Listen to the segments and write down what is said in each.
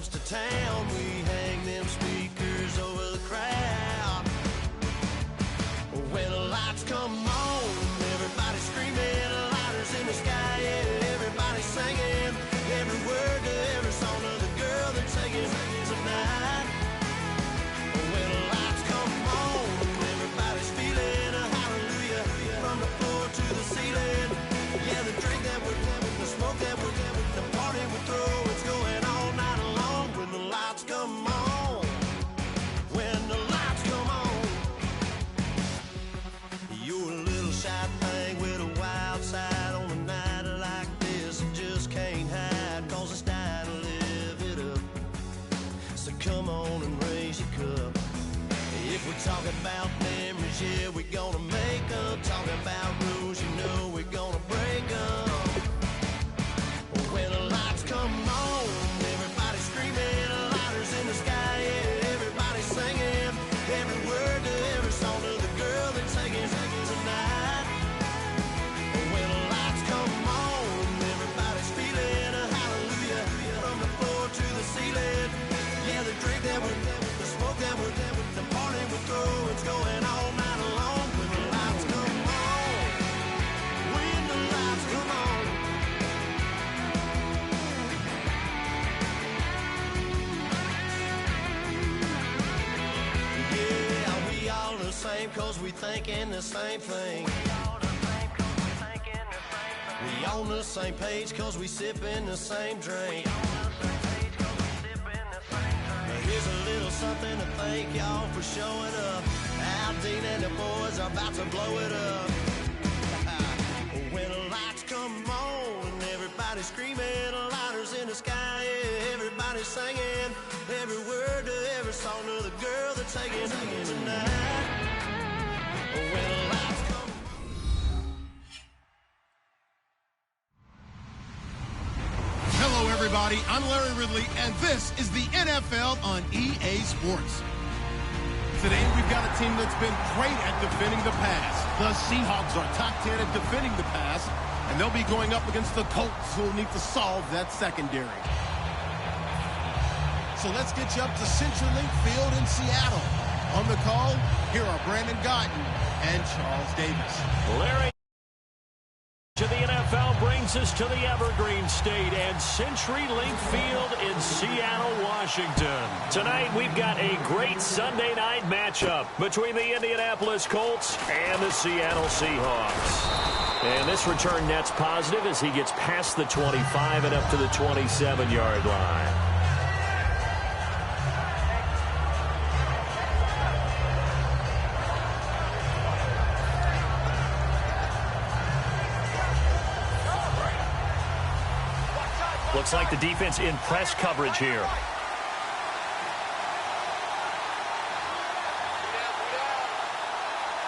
comes to town, we hang them speakers over the crowd. When the lights come on, everybody screaming, lighters in the sky, yeah, everybody singing every word to every song of the girl they're taking tonight. When the lights come on, everybody's feeling a hallelujah from the floor to the ceiling. Yeah, the drink that we're having, the smoke that we're having, the party we throw, it's going all night long. When the lights come on, when the lights come on, you're a little shy thing with a wild side on a night like this. You just can't hide, cause it's time to live it up. So come on and raise your cup. If we're talking about memories, yeah, we're gonna make them. Talking about rules, you know we're gonna break them. When the lights come on, everybody screaming, lighters in the sky, yeah, everybody singing every word to every song of the girl they're taking tonight. When the lights come on, everybody's feeling a hallelujah from the floor to the ceiling. Yeah, the drink that we're having, the smoke that we're having, the party we throw, it's going all night long. When the lights come on, when the lights come on. Yeah, we all the same cause we thinking the same thing. We on the same page cause we sipping the same drink. Now here's a little something to thank y'all for showing up. Aldine and the boys are about to blow it up. When the lights come on, everybody's screaming, lighters in the sky, yeah, everybody's singing every word to every song of the girl they're taking tonight. When the lights come. Hello, everybody. I'm Larry Ridley, and this is the NFL on EA Sports. Today, we've got a team that's been great at defending the pass. The Seahawks are top 10 at defending the pass, and they'll be going up against the Colts, who will need to solve that secondary. So let's get you up to CenturyLink Field in Seattle. On the call, here are Brandon Gotton and Charles Davis. Larry, to the NFL brings us to the Evergreen State and CenturyLink Field in Seattle, Washington. Tonight, we've got a great Sunday night matchup between the Indianapolis Colts and the Seattle Seahawks. And this return net's positive as he gets past the 25 and up to the 27-yard line. Looks like the defense in press coverage here.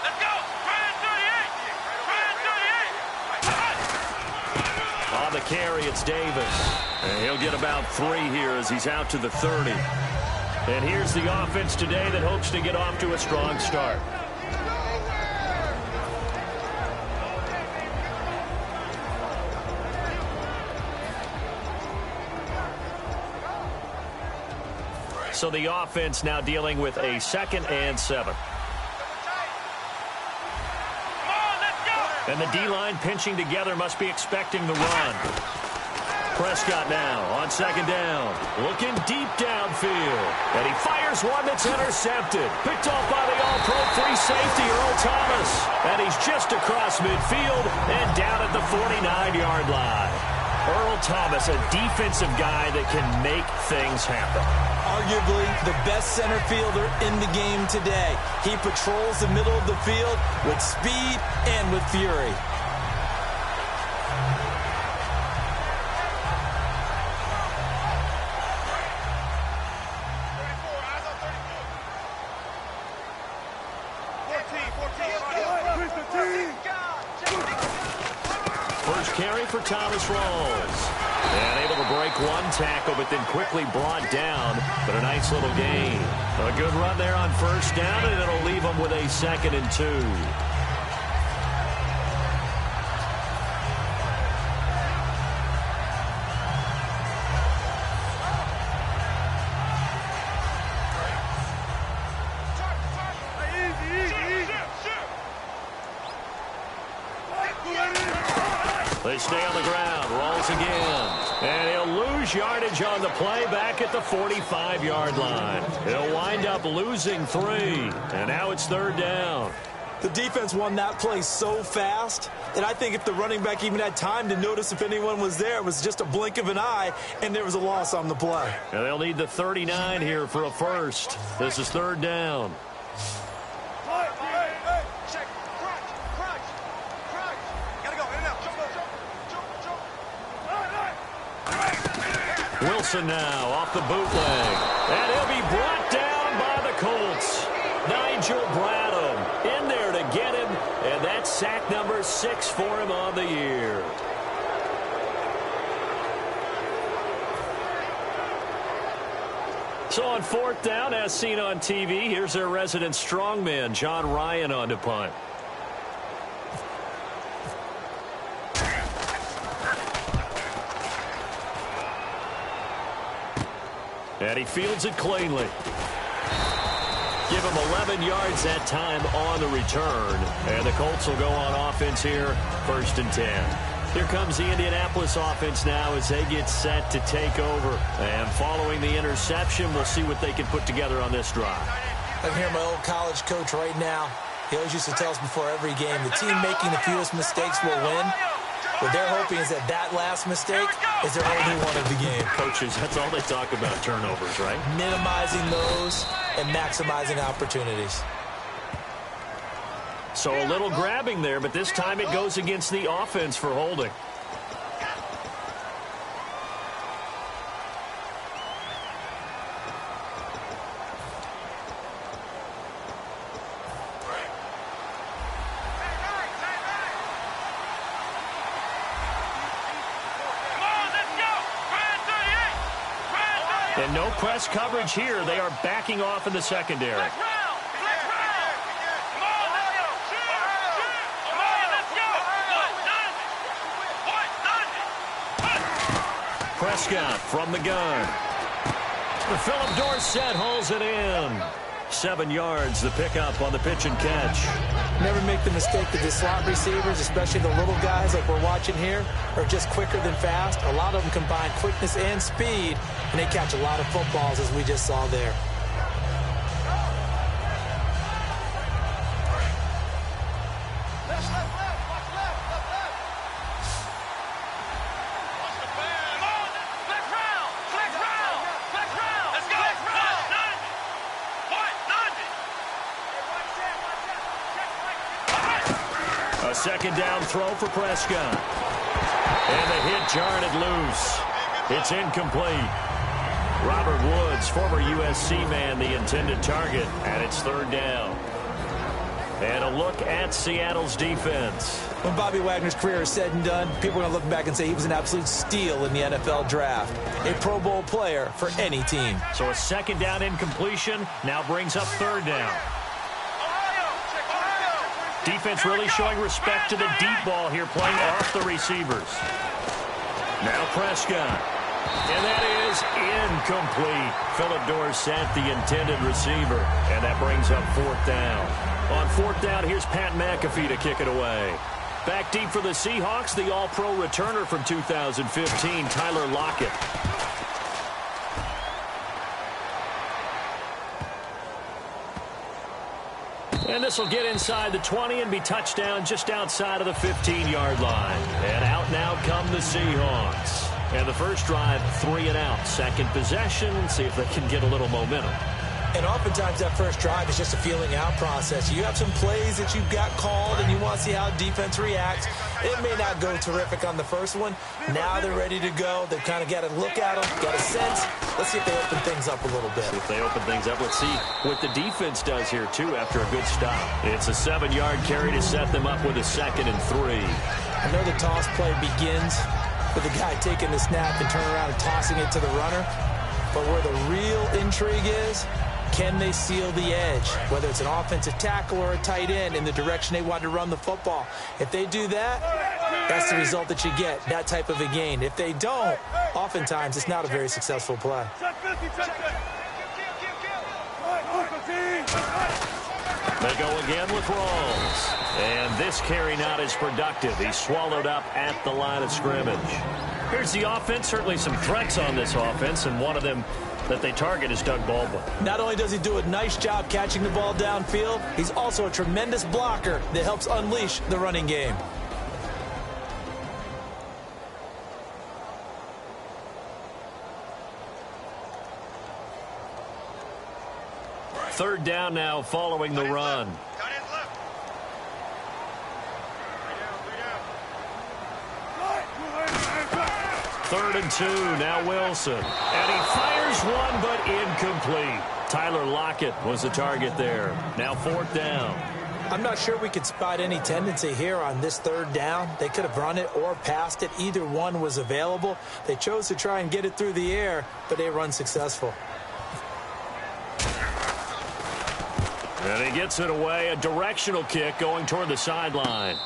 Let's go! On the carry, it's Davis. And he'll get about 3 here as he's out to the 30. And here's the offense today that hopes to get off to a strong start. So the offense now dealing with a 2nd and 7. And the D-line pinching together must be expecting the run. Prescott now on 2nd down. Looking deep downfield. And he fires one that's intercepted. Picked off by the all-pro free safety, Earl Thomas. And he's just across midfield and down at the 49-yard line. Earl Thomas, a defensive guy that can make things happen. Arguably the best center fielder in the game today. He patrols the middle of the field with speed and with fury. First carry for Thomas Rawls. And able to break one tackle, but then quickly brought down. But a nice little gain. A good run there on 1st down, and it'll leave them with a 2nd and 2. to stay on the ground. Rolls again. And he'll lose yardage on the play back at the 45-yard line. He'll wind up losing 3. And now it's 3rd down. The defense won that play so fast, and I think if the running back even had time to notice if anyone was there, it was just a blink of an eye, and there was a loss on the play. And they'll need the 39 here for a first. This is 3rd down. Wilson now off the bootleg. And he'll be brought down by the Colts. Nigel Bradham in there to get him. And that's sack number 6 for him on the year. So on 4th down, as seen on TV, here's their resident strongman, John Ryan, on to punt. And he fields it cleanly. Give him 11 yards that time on the return. And the Colts will go on offense here, 1st and 10. Here comes the Indianapolis offense now as they get set to take over. And following the interception, we'll see what they can put together on this drive. I can hear my old college coach right now. He always used to tell us before every game, the team making the fewest mistakes will win. What they're hoping is that last mistake is their only one of the game. Coaches, that's all they talk about, turnovers, right? Minimizing those and maximizing opportunities. So a little grabbing there, but this time it goes against the offense for holding. And no press coverage here. They are backing off in the secondary. Prescott from the gun. Philip Dorsett hauls it in. 7 yards, the pickup on the pitch and catch. Never make the mistake that the slot receivers, especially the little guys like we're watching here, are just quicker than fast. A lot of them combine quickness and speed, and they catch a lot of footballs, as we just saw there. A second down throw for Prescott. And the hit jarred it loose. It's incomplete. Robert Woods, former USC man, the intended target, and it's 3rd down. And a look at Seattle's defense. When Bobby Wagner's career is said and done, people are going to look back and say he was an absolute steal in the NFL draft. A Pro Bowl player for any team. So a second down incompletion now brings up 3rd down. Defense really showing respect to the deep ball here, playing off the receivers. Now Prescott. And that is incomplete. Philip Dorsett, the intended receiver. And that brings up 4th down. On 4th down, here's Pat McAfee to kick it away. Back deep for the Seahawks, the All-Pro returner from 2015, Tyler Lockett. And this will get inside the 20 and be touchdown just outside of the 15-yard line. And out now come the Seahawks. And the first drive, 3 and out. Second possession, see if they can get a little momentum. And oftentimes that first drive is just a feeling out process. You have some plays that you've got called and you want to see how defense reacts. It may not go terrific on the first one. Now they're ready to go. They've kind of got to look at them, got a sense. Let's see if they open things up a little bit. See if they open things up. Let's see what the defense does here, too, after a good stop. It's a 7-yard carry to set them up with a 2nd and 3. I know the toss play begins with the guy taking the snap and turning around and tossing it to the runner. But where the real intrigue is, can they seal the edge, whether it's an offensive tackle or a tight end, in the direction they want to run the football? If they do that, that's the result that you get, that type of a gain. If they don't, oftentimes it's not a very successful play. They go again with Rawls. And this carry not as productive. He's swallowed up at the line of scrimmage. Here's the offense. Certainly some threats on this offense, and one of them that they target is Doug Baldwin. Not only does he do a nice job catching the ball downfield, he's also a tremendous blocker that helps unleash the running game. Third down now following the run. Third and 2, now Wilson. And he fires one, but incomplete. Tyler Lockett was the target there. Now fourth down. I'm not sure we could spot any tendency here on this third down. They could have run it or passed it. Either one was available. They chose to try and get it through the air, but they run successful. And he gets it away, a directional kick going toward the sideline.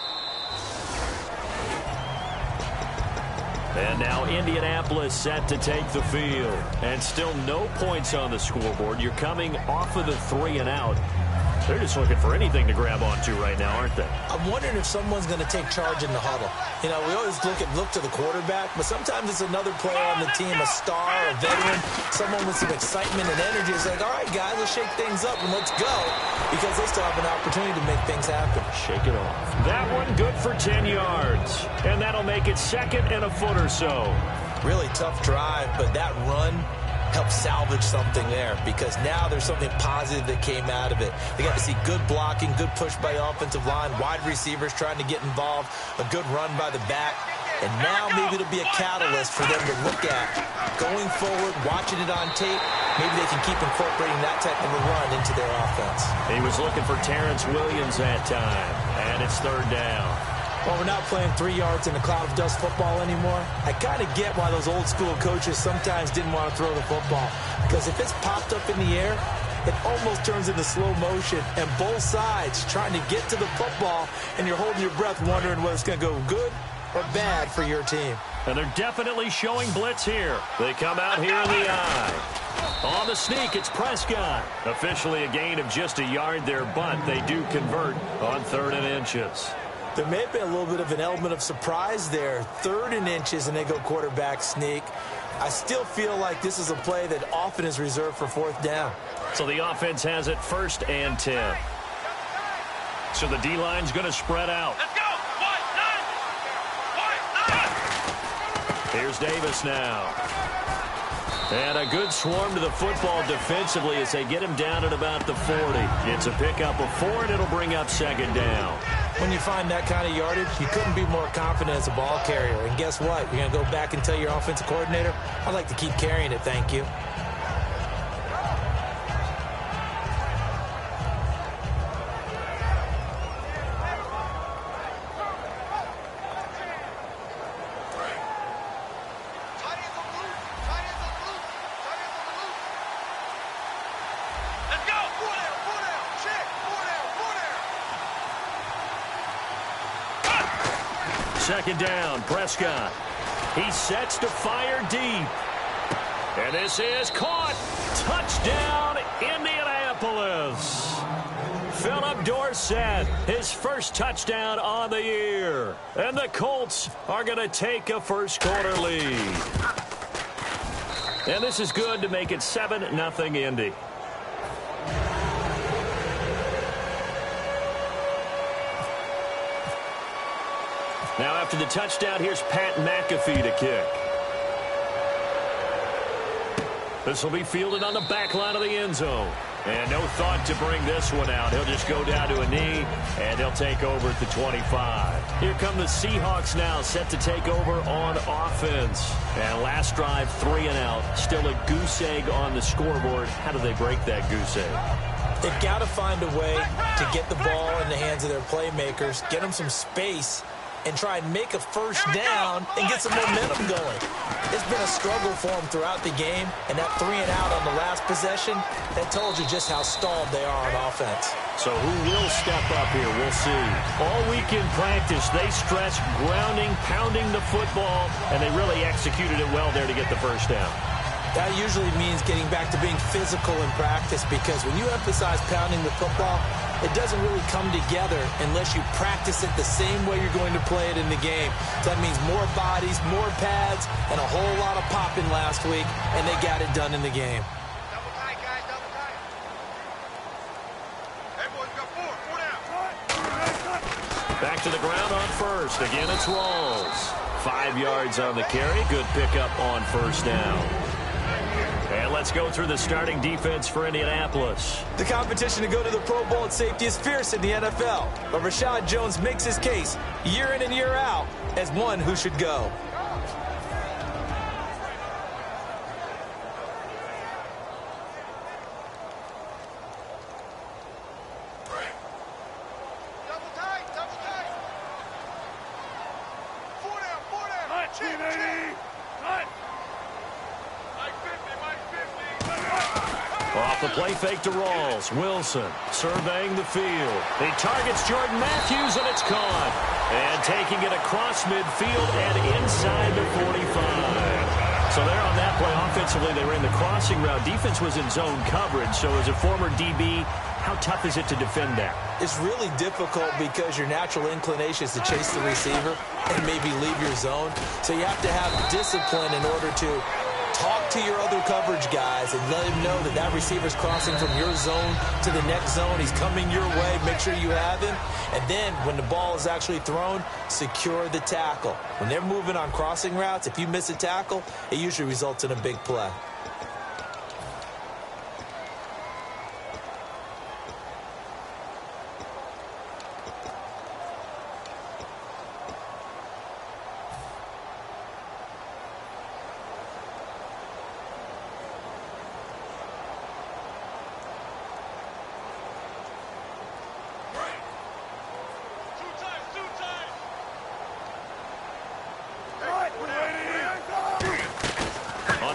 And now Indianapolis set to take the field. And still no points on the scoreboard. You're coming off of the 3 and out. They're just looking for anything to grab onto right now, aren't they? I'm wondering if someone's going to take charge in the huddle. You know, we always look to the quarterback, but sometimes it's another player on the team, a star, a veteran, someone with some excitement and energy. It's like, all right, guys, let's shake things up and let's go, because they still have an opportunity to make things happen. Shake it off. That one good for 10 yards, and that'll make it second and a foot or so. Really tough drive, but that run help salvage something there, because now there's something positive that came out of it. They got to see good blocking, good push by the offensive line, wide receivers trying to get involved, a good run by the back, and now maybe it'll be a catalyst for them to look at going forward, watching it on tape. Maybe they can keep incorporating that type of a run into their offense. He was looking for Terrence Williams that time, and it's third down. Well, we're not playing 3 yards in a cloud of dust football anymore. I kind of get why those old school coaches sometimes didn't want to throw the football, because if it's popped up in the air, it almost turns into slow motion, and both sides trying to get to the football, and you're holding your breath wondering whether it's going to go good or bad for your team. And they're definitely showing blitz here. They come out here in the eye. On the sneak, it's Prescott. Officially a gain of just a yard there, but they do convert on 3rd and inches. There may have been a little bit of an element of surprise there. 3rd and inches, and they go quarterback sneak. I still feel like this is a play that often is reserved for 4th down. So the offense has it 1st and 10. So the D-line's going to spread out. Let's go! 1-9! Here's Davis now. And a good swarm to the football defensively as they get him down at about the 40. It's a pickup of 4, and it'll bring up 2nd down. When you find that kind of yardage, you couldn't be more confident as a ball carrier. And guess what? You're going to go back and tell your offensive coordinator, I'd like to keep carrying it, thank you. Second down, Prescott. He sets to fire deep. And this is caught. Touchdown, Indianapolis. Philip Dorsett, his first touchdown on the year. And the Colts are going to take a first-quarter lead. And this is good to make it 7-0 Indy. Now after the touchdown, here's Pat McAfee to kick. This will be fielded on the back line of the end zone. And no thought to bring this one out. He'll just go down to a knee, and they'll take over at the 25. Here come the Seahawks now, set to take over on offense. And last drive, 3 and out. Still a goose egg on the scoreboard. How do they break that goose egg? They've got to find a way to get the ball in the hands of their playmakers, get them some space, and try and make a first down and get some momentum going. It's been a struggle for them throughout the game, and that 3 and out on the last possession, that told you just how stalled they are on offense. So who will step up here? We'll see. All week in practice, they stressed grounding, pounding the football, and they really executed it well there to get the first down. That usually means getting back to being physical in practice, because when you emphasize pounding the football, it doesn't really come together unless you practice it the same way you're going to play it in the game. So that means more bodies, more pads, and a whole lot of popping last week, and they got it done in the game. Double tight, guys, double tight. Everyone's got four down. Back to the ground on first. Again, it's Rawls. 5 yards on the carry. Good pickup on first down. And let's go through the starting defense for Indianapolis. The competition to go to the Pro Bowl at safety is fierce in the NFL, but Rashad Jones makes his case year in and year out as one who should go. Double tight, double tight. Four down. Chip. Mike 50. Off the play fake to Rawls. Wilson surveying the field. He targets Jordan Matthews, and it's caught. And taking it across midfield and inside the 45. So there on that play, offensively, they ran the crossing route. Defense was in zone coverage. So as a former DB, how tough is it to defend that? It's really difficult because your natural inclination is to chase the receiver and maybe leave your zone. So you have to have discipline in order to talk to your other coverage guys and let him know that that receiver's crossing from your zone to the next zone. He's coming your way. Make sure you have him. And then when the ball is actually thrown, secure the tackle. When they're moving on crossing routes, if you miss a tackle, it usually results in a big play.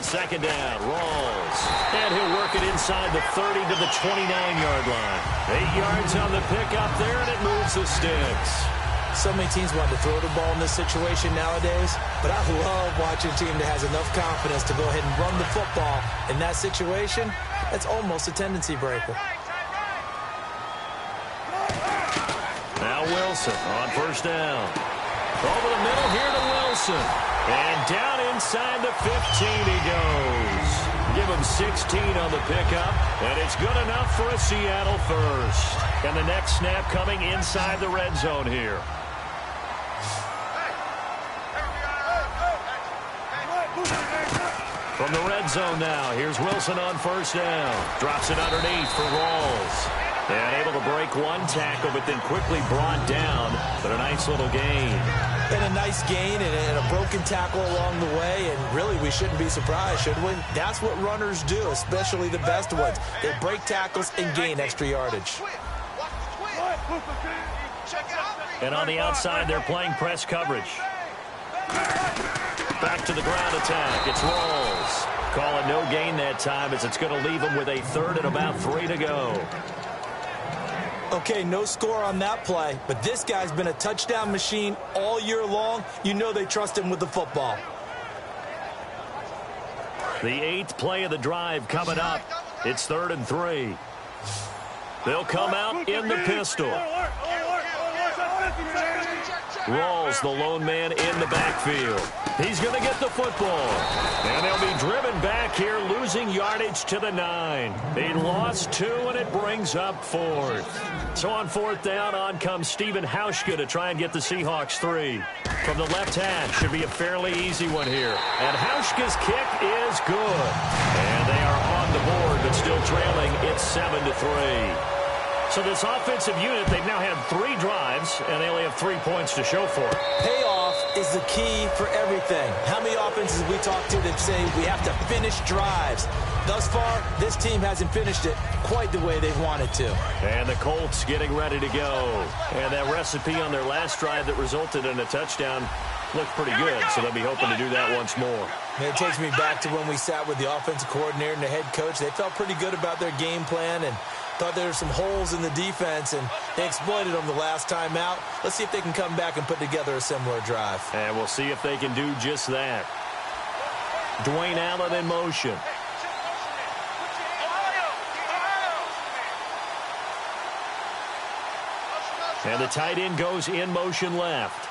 Second down, Rawls. And he'll work it inside the 30 to the 29-yard line. 8 yards on the pickup there, and it moves the sticks. So many teams want to throw the ball in this situation nowadays, but I love watching a team that has enough confidence to go ahead and run the football. In that situation, that's almost a tendency breaker. Now Wilson on first down. Over the middle here to Wilson. And down inside the 15 he goes. Give him 16 on the pickup, and it's good enough for a Seattle first. And the next snap coming inside the red zone here. From the red zone now, here's Wilson on first down. Drops it underneath for Rawls. And able to break one tackle, but then quickly brought down. But a nice little gain. And a nice gain and a broken tackle along the way. And really, we shouldn't be surprised, should we? That's what runners do, especially the best ones. They break tackles and gain extra yardage. And on the outside, they're playing press coverage. Back to the ground attack. It's Rawls. Call it no gain that time, as it's going to leave them with a third and about 3 to go. Okay, no score on that play, but this guy's been a touchdown machine all year long. You know they trust him with the football. The 8th play of the drive coming up. It's 3rd and 3. They'll come out in the pistol. Rawls, the lone man in the backfield. He's going to get the football. And they'll be driven back here, losing yardage to the 9. They lost 2, and it brings up 4th. So on 4th down, on comes Stephen Hauschka to try and get the Seahawks 3. From the left hash, should be a fairly easy one here. And Hauschka's kick is good. And they are on the board, but still trailing. It's 7-3. So this offensive unit, they've now had 3 drives, and they only have 3 points to show for it. Payoff is the key for everything. How many offenses we talk to that say we have to finish drives? Thus far, this team hasn't finished it quite the way they wanted to. And the Colts getting ready to go. And that recipe on their last drive that resulted in a touchdown looked pretty good, so they'll be hoping to do that once more. And it takes me back to when we sat with the offensive coordinator and the head coach. They felt pretty good about their game plan and thought there were some holes in the defense, and they exploited them the last time out. Let's see if they can come back and put together a similar drive. And we'll see if they can do just that. Dwayne Allen in motion. And the tight end goes in motion left.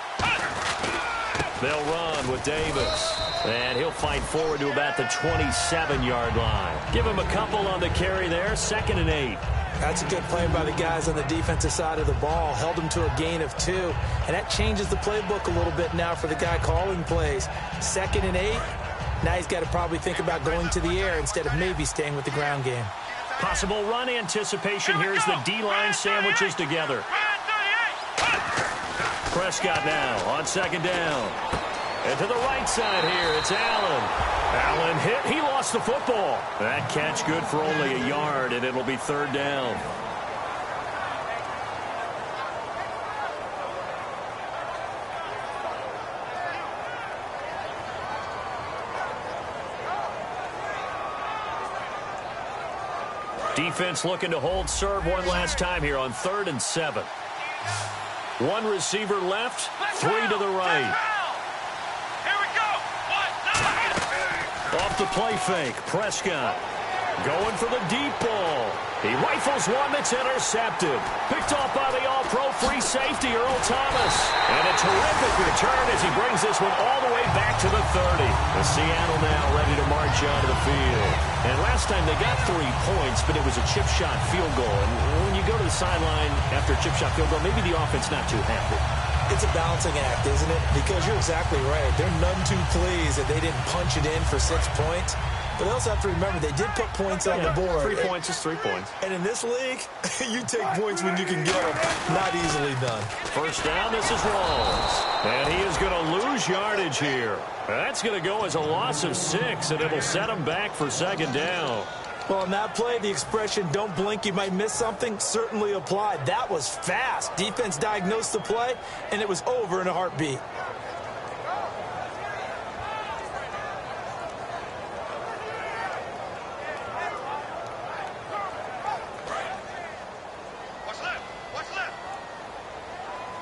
They'll run with Davis. And he'll fight forward to about the 27-yard line. Give him a couple on the carry there. 2nd and 8. That's a good play by the guys on the defensive side of the ball. Held him to a gain of 2. And that changes the playbook a little bit now for the guy calling plays. 2nd and 8. Now he's got to probably think about going to the air instead of maybe staying with the ground game. Possible run anticipation here as the D-line sandwiches together. Prescott now on 2nd down. And to the right side here, it's Allen. Allen hit. He lost the football. That catch good for only a yard, and it'll be 3rd down. Defense looking to hold serve one last time here on 3rd and 7. One receiver left, 3 to the right. Off the play fake, Prescott going for the deep ball. He rifles one that's intercepted. Picked off by the all-pro free safety, Earl Thomas. And a terrific return as he brings this one all the way back to the 30. The Seattle now ready to march onto the field. And last time they got 3 points, but it was a chip shot field goal. And when you go to the sideline after a chip shot field goal, maybe the offense not too happy. It's a balancing act, isn't it? Because you're exactly right. They're none too pleased that they didn't punch it in for 6 points. But they also have to remember they did put points on the board. 3 points is 3 points. And in this league, you take points when you can get them. Not easily done. 1st down, this is Rawls. And he is going to lose yardage here. That's going to go as a loss of 6, and it'll set him back for 2nd down. Well, on that play, the expression, don't blink, you might miss something, certainly applied. That was fast. Defense diagnosed the play, and it was over in a heartbeat.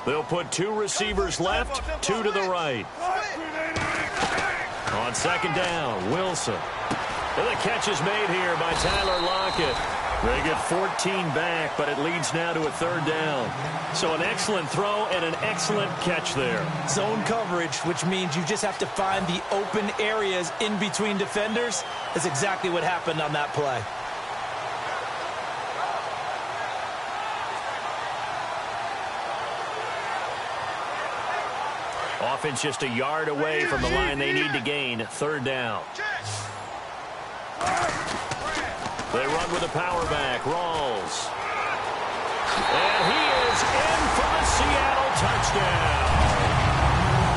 They'll put 2 receivers left, 2 to the right. On 2nd down, Wilson. And the catch is made here by Tyler Lockett. They get 14 back, but it leads now to a 3rd down. So an excellent throw and an excellent catch there. Zone coverage, which means you just have to find the open areas in between defenders. That's exactly what happened on that play. Offense just a yard away from the line they need to gain. 3rd down. They run with a power back. Rawls. And he is in for the Seattle touchdown.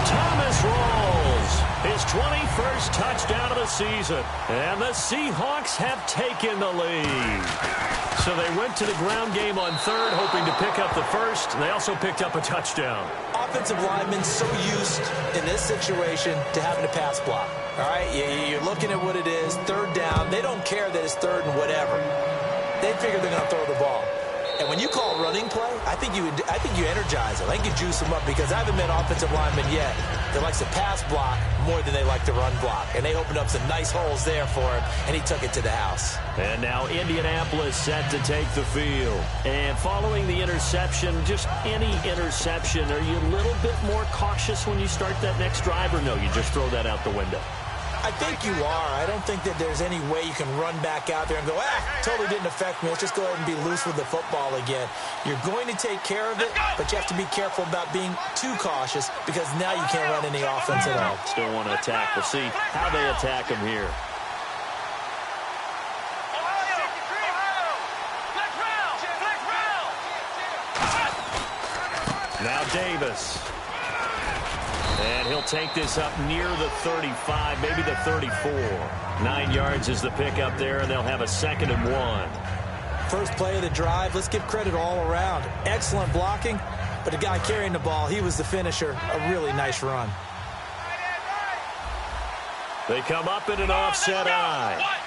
Thomas Rawls, his 21st touchdown of the season. And the Seahawks have taken the lead. So they went to the ground game on 3rd, hoping to pick up the 1st. They also picked up a touchdown. Offensive linemen so used in this situation to having to pass block. All right, you're looking at what it is, 3rd down. They don't care that it's 3rd and whatever. They figure they're going to throw the ball. And when you call running play, I think you energize them. I think you juice them up because I haven't met offensive linemen yet that likes to pass block more than they like to run block. And they opened up some nice holes there for him, and he took it to the house. And now Indianapolis set to take the field. And following the interception, just any interception, are you a little bit more cautious when you start that next drive, or no, you just throw that out the window? I think you are. I don't think that there's any way you can run back out there and go, totally didn't affect me. Let's just go ahead and be loose with the football again. You're going to take care of it, but you have to be careful about being too cautious because now you can't run any offense at all. Still want to attack. We'll see how they attack him here. Now Davis. And he'll take this up near the 35, maybe the 34. 9 yards is the pickup there, and they'll have a 2nd and 1. First play of the drive, let's give credit all around. Excellent blocking, but the guy carrying the ball, he was the finisher. A really nice run. They come up in an offset eye.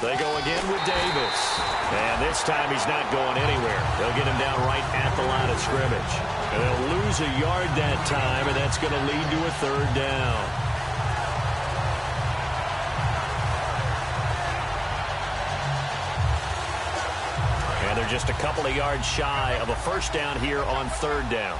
They go again with Davis. And this time he's not going anywhere. They'll get him down right at the line of scrimmage. And they'll lose a yard that time, and that's going to lead to a 3rd down. couple of yards shy of a first down here on third down.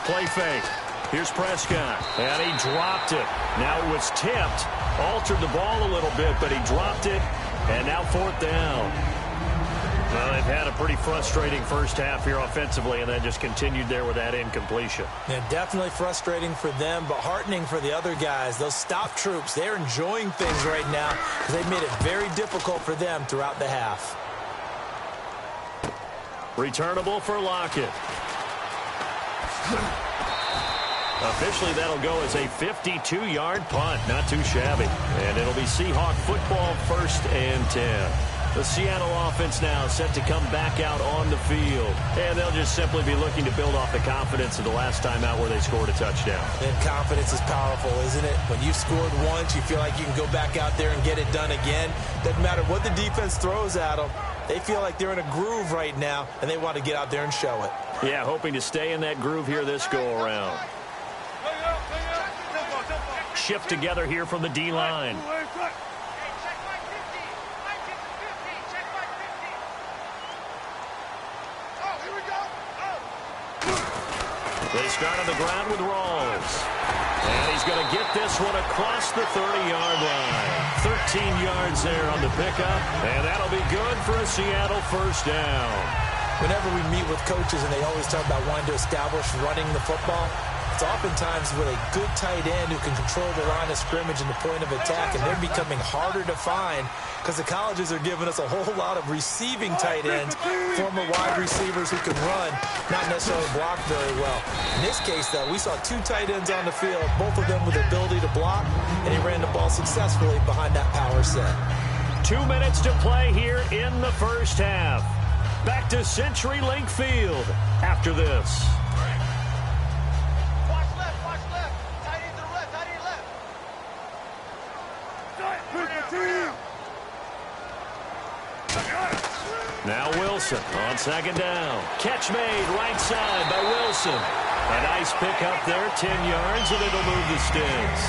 Play fake. Here's Prescott, and he dropped it. Now it was tipped, altered the ball a little bit, but he dropped it, and now fourth down. Well, they've had a pretty frustrating first half here offensively, and then just continued there with that incompletion. Yeah, definitely frustrating for them, but heartening for the other guys. Those stop troops, they're enjoying things right now because they've made it very difficult for them throughout the half. Returnable for Lockett. Officially, that'll go as a 52-yard punt. Not too shabby. And it'll be Seahawk football, 1st and 10. The Seattle offense now set to come back out on the field. And they'll just simply be looking to build off the confidence of the last time out where they scored a touchdown. And confidence is powerful, isn't it? When you've scored once, you feel like you can go back out there and get it done again. Doesn't matter what the defense throws at them. They feel like they're in a groove right now, and they want to get out there and show it. Yeah, hoping to stay in that groove here this go-around. Shift together here from the D-line. They start on the ground with Rawls. And he's going to get this one across the 30-yard line. 13 yards there on the pickup, and that'll be good for a Seattle first down. Whenever we meet with coaches and they always talk about wanting to establish running the football, it's oftentimes with a good tight end who can control the line of scrimmage and the point of attack, and they're becoming harder to find because the colleges are giving us a whole lot of receiving tight ends, former wide receivers who can run, not necessarily block very well. In this case, though, we saw 2 tight ends on the field, both of them with the ability to block, and he ran the ball successfully behind that power set. 2 minutes to play here in the first half. Back to CenturyLink Field after this. Now Wilson on second down. Catch made right side by Wilson. A nice pick up there, 10 yards, and it'll move the sticks.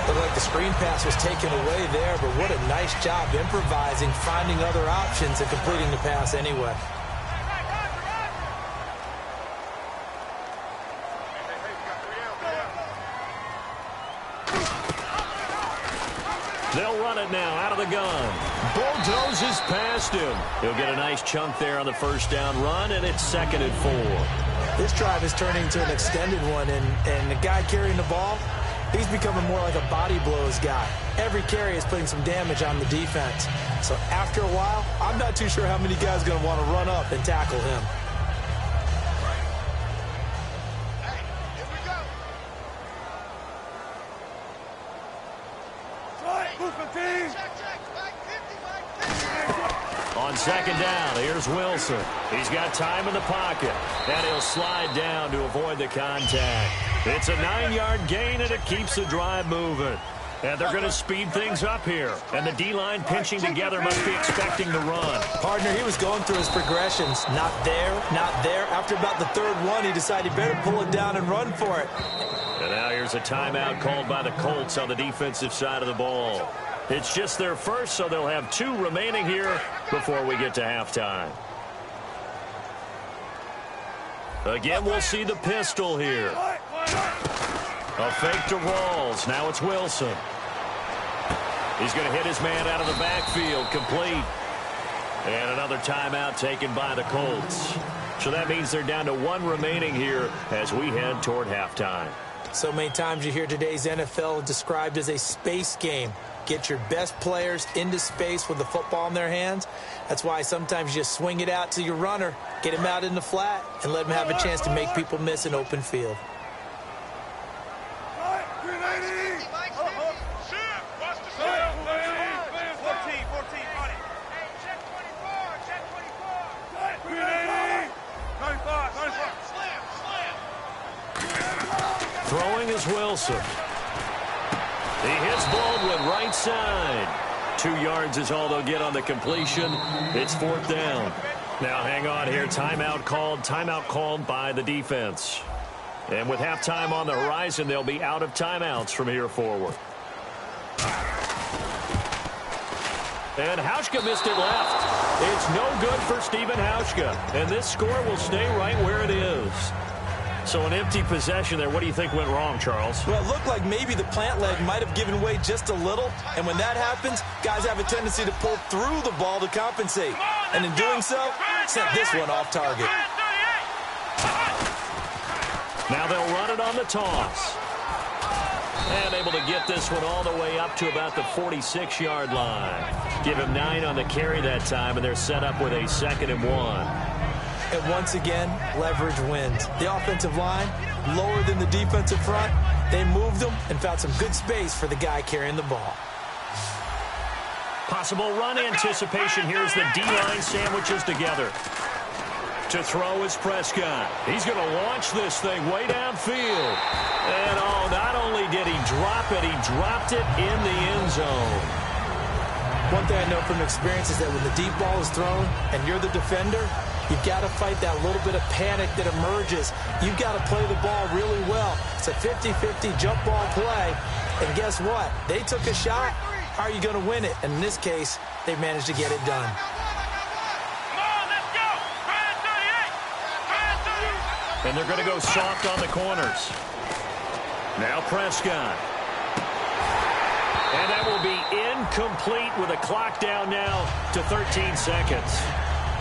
Looked like the screen pass was taken away there, but what a nice job improvising, finding other options, and completing the pass anyway. They'll run it now out of the gun. Bulldozes past him. He'll get a nice chunk there on the first down run, and it's 2nd and 4. This drive is turning into an extended one, and the guy carrying the ball, he's becoming more like a body blows guy. Every carry is putting some damage on the defense. So after a while, I'm not too sure how many guys are going to want to run up and tackle him. On second down, here's Wilson. He's got time in the pocket, and he'll slide down to avoid the contact. It's a 9-yard gain, and it keeps the drive moving. And they're going to speed things up here. And the D-line pinching together must be expecting the run. Partner, he was going through his progressions. Not there, not there. After about the 3rd one, he decided he better pull it down and run for it. And now here's a timeout called by the Colts on the defensive side of the ball. It's just their first, so they'll have 2 remaining here before we get to halftime. Again, we'll see the pistol here. A fake to Rawls. Now it's Wilson. He's going to hit his man out of the backfield, complete. And another timeout taken by the Colts. So that means they're down to 1 remaining here as we head toward halftime. So many times you hear today's NFL described as a space game. Get your best players into space with the football in their hands. That's why sometimes you swing it out to your runner, get him out in the flat, and let him have a chance to make people miss an open field. Throwing is Wilson. He hits Baldwin right side. 2 yards is all they'll get on the completion. It's 4th down. Now hang on here. Timeout called by the defense. And with halftime on the horizon, they'll be out of timeouts from here forward. And Hauschka missed it left. It's no good for Stephen Hauschka. And this score will stay right where it is. So an empty possession there. What do you think went wrong, Charles? Well, it looked like maybe the plant leg might have given way just a little. And when that happens, guys have a tendency to pull through the ball to compensate. And in doing so, sent this one off target. Now they'll run it on the toss. And able to get this one all the way up to about the 46-yard line. Give him 9 on the carry that time, and they're set up with a 2nd and 1. And once again, leverage wins. The offensive line, lower than the defensive front. They moved them and found some good space for the guy carrying the ball. Possible run anticipation. Here's the D-line sandwiches together. To throw is Prescott. He's going to launch this thing way downfield. And, oh, not only did he drop it, he dropped it in the end zone. One thing I know from experience is that when the deep ball is thrown and you're the defender, you've got to fight that little bit of panic that emerges. You've got to play the ball really well. It's a 50-50 jump ball play. And guess what? They took a shot. How are you going to win it? And in this case, they managed to get it done. And they're going to go soft on the corners. Now Prescott. And that will be incomplete with a clock down now to 13 seconds.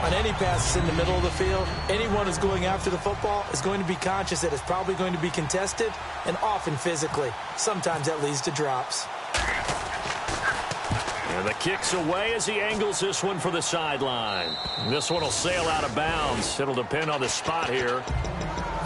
On any passes in the middle of the field, anyone who's going after the football is going to be conscious that it's probably going to be contested and often physically. Sometimes that leads to drops. And the kick's away as he angles this one for the sideline. This one will sail out of bounds. It'll depend on the spot here.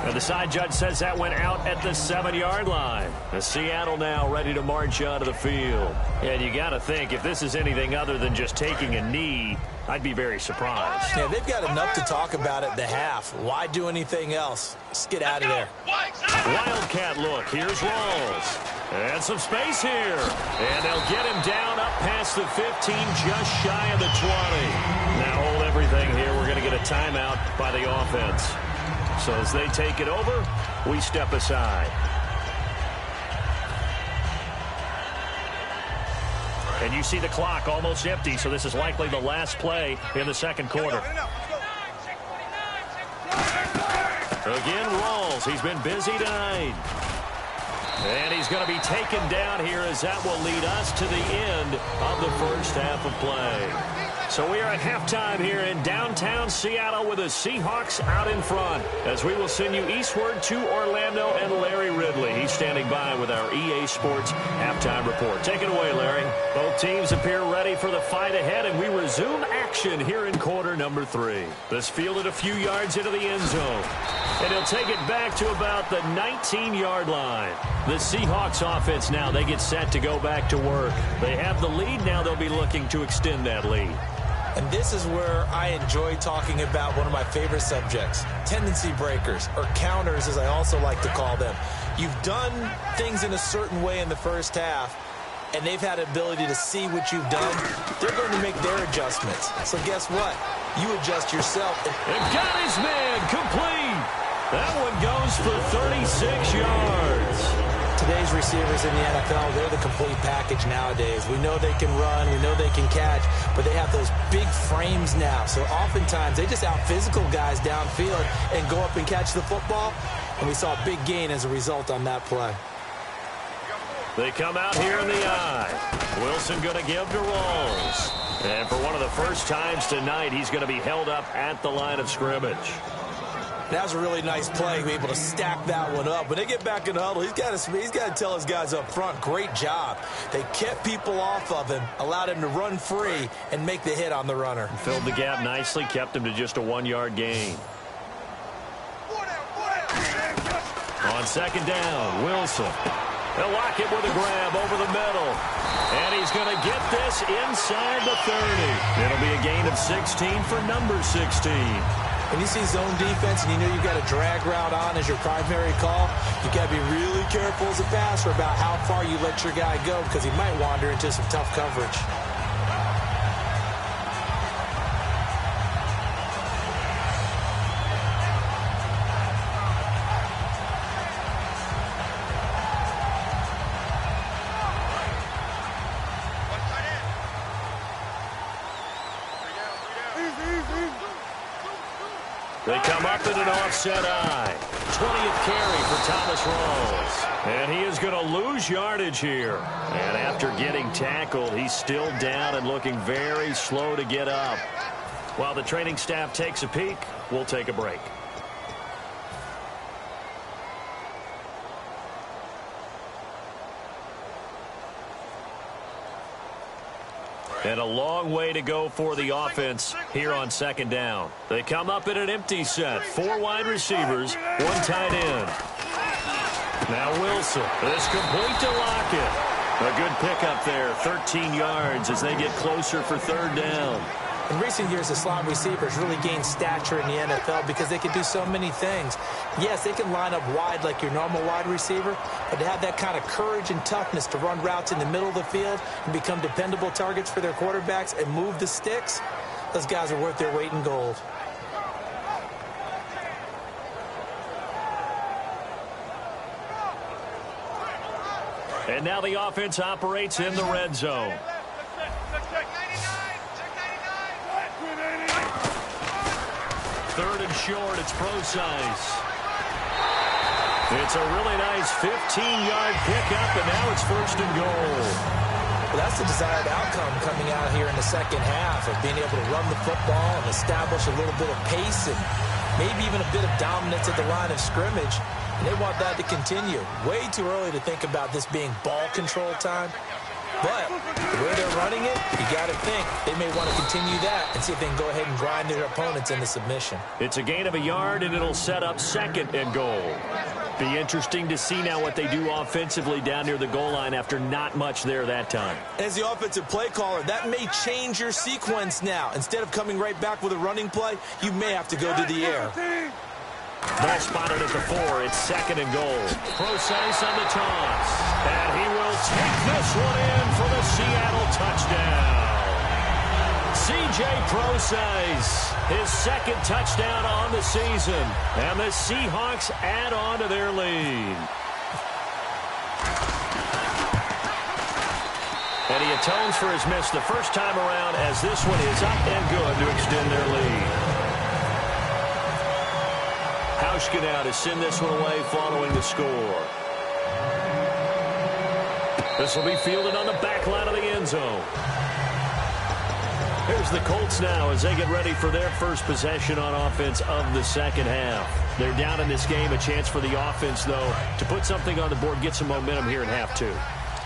And the side judge says that went out at the 7-yard line. The Seattle now ready to march onto the field. And you got to think, if this is anything other than just taking a knee, I'd be very surprised. Yeah, they've got enough to talk about at the half. Why do anything else? Just get out of there. Wildcat look. Here's Rawls. And some space here. And they'll get him down up past the 15, just shy of the 20. Now hold everything here. We're going to get a timeout by the offense. So as they take it over, we step aside. And you see the clock almost empty, so this is likely the last play in the second quarter. Again, Rawls. He's been busy tonight. And he's going to be taken down here as that will lead us to the end of the first half of play. So we are at halftime here in downtown Seattle with the Seahawks out in front as we will send you eastward to Orlando and Larry Ridley. He's standing by with our EA Sports halftime report. Take it away, Larry. Both teams appear ready for the fight ahead, and we resume action here in quarter number 3. This fielded a few yards into the end zone. And he'll take it back to about the 19-yard line. The Seahawks offense now, they get set to go back to work. They have the lead. Now they'll be looking to extend that lead. And this is where I enjoy talking about one of my favorite subjects, tendency breakers, or counters as I also like to call them. You've done things in a certain way in the first half, and they've had an ability to see what you've done. They're going to make their adjustments. So guess what? You adjust yourself. And got his man complete. That one goes for 36 yards. Today's receivers in the NFL, they're the complete package nowadays. We know they can run, we know they can catch, but they have those big frames now. So oftentimes they just out-physical guys downfield and go up and catch the football. And we saw a big gain as a result on that play. They come out here in the eye. Wilson going to give to Rawls. And for one of the first times tonight, he's going to be held up at the line of scrimmage. That was a really nice play, be able to stack that one up. When they get back in the huddle, he's got to tell his guys up front, great job. They kept people off of him, allowed him to run free and make the hit on the runner. Filled the gap nicely, kept him to just a 1-yard gain. On second down, Wilson. They'll lock it with a grab over the middle. And he's going to get this inside the 30. It'll be a gain of 16 for number 16. When you see zone defense and you know you've got a drag route on as your primary call, you've got to be really careful as a passer about how far you let your guy go because he might wander into some tough coverage. They come up in an offset eye. 20th carry for Thomas Rawls. And he is going to lose yardage here. And after getting tackled, he's still down and looking very slow to get up. While the training staff takes a peek, we'll take a break. And a long way to go for the offense here on second down. They come up in an empty set. 4 wide receivers, 1 tight end. Now Wilson. This complete to Lockett. A good pickup there. 13 yards as they get closer for third down. In recent years, the slot receivers really gained stature in the NFL because they can do so many things. Yes, they can line up wide like your normal wide receiver, but to have that kind of courage and toughness to run routes in the middle of the field and become dependable targets for their quarterbacks and move the sticks, those guys are worth their weight in gold. And now the offense operates in the red zone. Third and short, it's Procise. It's a really nice 15-yard pickup, and now it's first and goal. Well, that's the desired outcome coming out here in the second half of being able to run the football and establish a little bit of pace and maybe even a bit of dominance at the line of scrimmage. And they want that to continue. Way too early to think about this being ball control time. But the way they're running it, you got to think they may want to continue that and see if they can go ahead and grind their opponents into submission. It's a gain of a yard, and it'll set up second and goal. Be interesting to see now what they do offensively down near the goal line after not much there that time. As the offensive play caller, that may change your sequence now. Instead of coming right back with a running play, you may have to go to the air. Ball spotted at the 4. It's second and goal. Procise on the toss. And he will take this one in for the Seattle touchdown. C.J. Procise, his second touchdown on the season. And the Seahawks add on to their lead. And he atones for his miss the first time around as this one is up and good to extend their lead. Hauschka now to send this one away following the score. This will be fielded on the back line of the end zone. Here's the Colts now as they get ready for their first possession on offense of the second half. They're down in this game. A chance for the offense, though, to put something on the board, get some momentum here in half 2.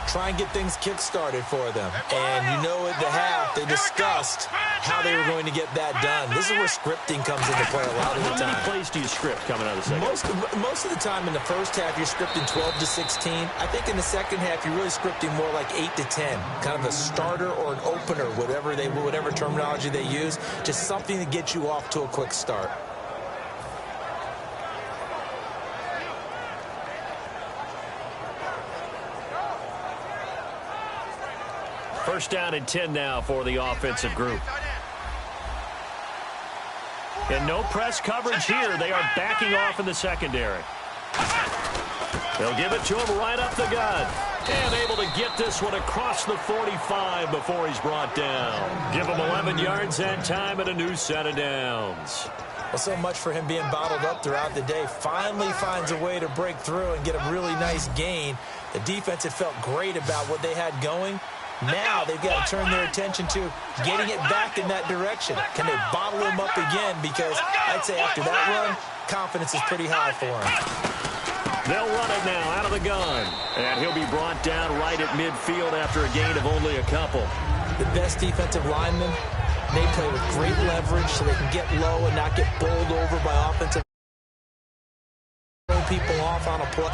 Try and get things kick-started for them. And you know at the half, they discussed how they were going to get that done. This is where scripting comes into play a lot of the time. How many plays do you script coming out of the second? Most of the time in the first half, you're scripting 12 to 16. I think in the second half, you're really scripting more like 8 to 10. Kind of a starter or an opener, whatever terminology they use. Just something to get you off to a quick start. First down and 10 now for the offensive group. And no press coverage here. They are backing off in the secondary. They'll give it to him right up the gut. And able to get this one across the 45 before he's brought down. Give him 11 yards that time and a new set of downs. Well, so much for him being bottled up throughout the day. Finally finds a way to break through and get a really nice gain. The defense had felt great about what they had going. Now they've got to turn their attention to getting it back in that direction. Can they bottle him up again? Because I'd say after that run, confidence is pretty high for him. They'll run it now out of the gun. And he'll be brought down right at midfield after a gain of only a couple. The best defensive linemen, they play with great leverage so they can get low and not get bowled over by offensive. Throw people off on a play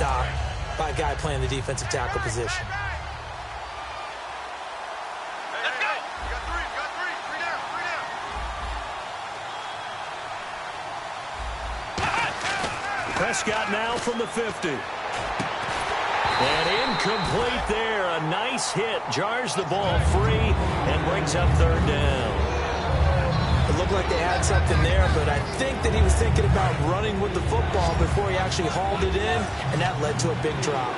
by a guy playing the defensive tackle position. Prescott now from the 50. And incomplete there. A nice hit. Jars the ball free and brings up third down. It looked like they had something there, but I think that he was thinking about running with the football before he actually hauled it in, and that led to a big drop.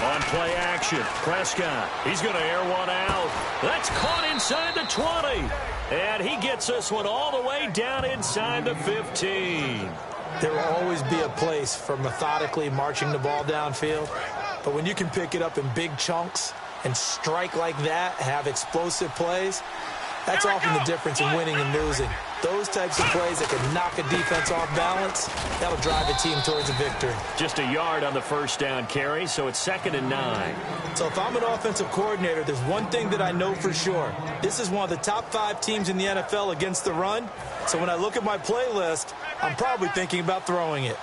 On play action. Prescott, he's going to air one out. That's caught inside the 20. And he gets this one all the way down inside the 15. There will always be a place for methodically marching the ball downfield. But when you can pick it up in big chunks and strike like that, have explosive plays, that's often the difference in winning and losing. Those types of plays that can knock a defense off balance, that'll drive a team towards a victory. Just a yard on the first down carry, so it's 2nd and 9. So if I'm an offensive coordinator, there's one thing that I know for sure. This is one of the top 5 teams in the NFL against the run. So when I look at my playlist, I'm probably thinking about throwing it.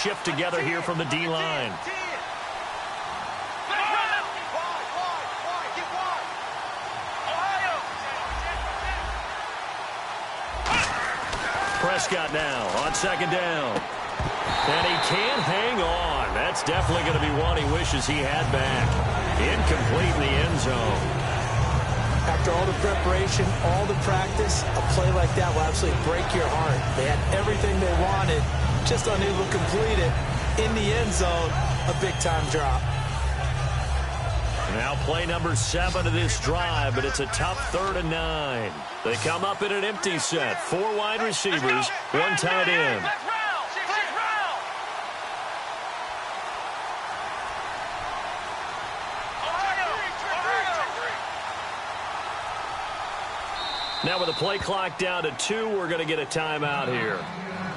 Shift together here from the D-line. Prescott now on 2nd down. And he can't hang on. That's definitely going to be one he wishes he had back. Incomplete in the end zone. After all the preparation, all the practice, a play like that will absolutely break your heart. They had everything they wanted, just unable to complete it. In the end zone, a big-time drop. Now play number 7 of this drive, but it's a tough 3rd and 9. They come up in an empty set. 4 wide receivers, 1 tight end. Now with the play clock down to 2, we're going to get a timeout here.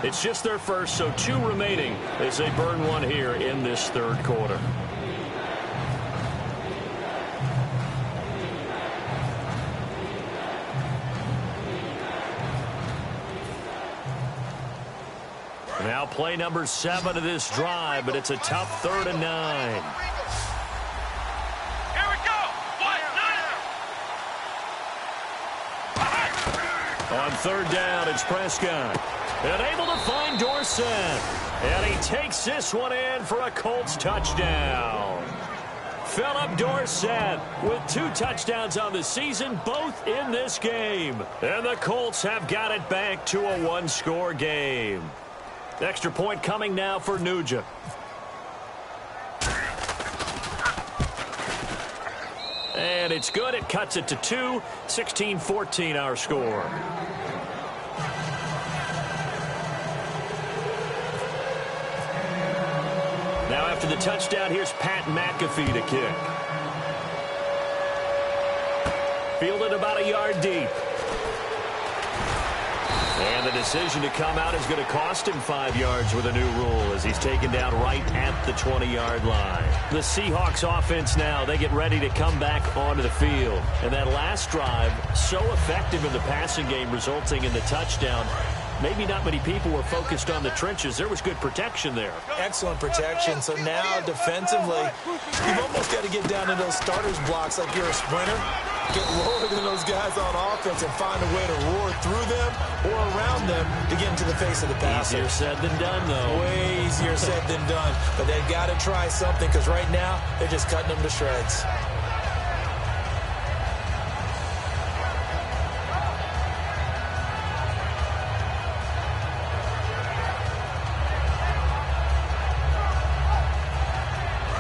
It's just their first, so 2 remaining as they burn one here in this 3rd quarter. Now play number 7 of this drive, but it's a tough 3rd and 9. Here we go. On 3rd down, it's Prescott. And able to find Dorsett. And he takes this one in for a Colts touchdown. Philip Dorsett with 2 touchdowns on the season, both in this game. And the Colts have got it back to a 1-score game. Extra point coming now for Nugent. And it's good. It cuts it to 2. 16-14 our score. Now after the touchdown, here's Pat McAfee to kick. Fielded about a yard deep. And the decision to come out is going to cost him 5 yards with a new rule as he's taken down right at the 20-yard line. The Seahawks offense now, they get ready to come back onto the field. And that last drive, so effective in the passing game, resulting in the touchdown. Maybe not many people were focused on the trenches. There was good protection there. Excellent protection. So now defensively, you've almost got to get down to those starters blocks like you're a sprinter. Get lower than those guys on offense and find a way to roar through them or around them to get into the face of the passer. Easier said than done, though. Way easier said than done. But they've got to try something because right now they're just cutting them to shreds.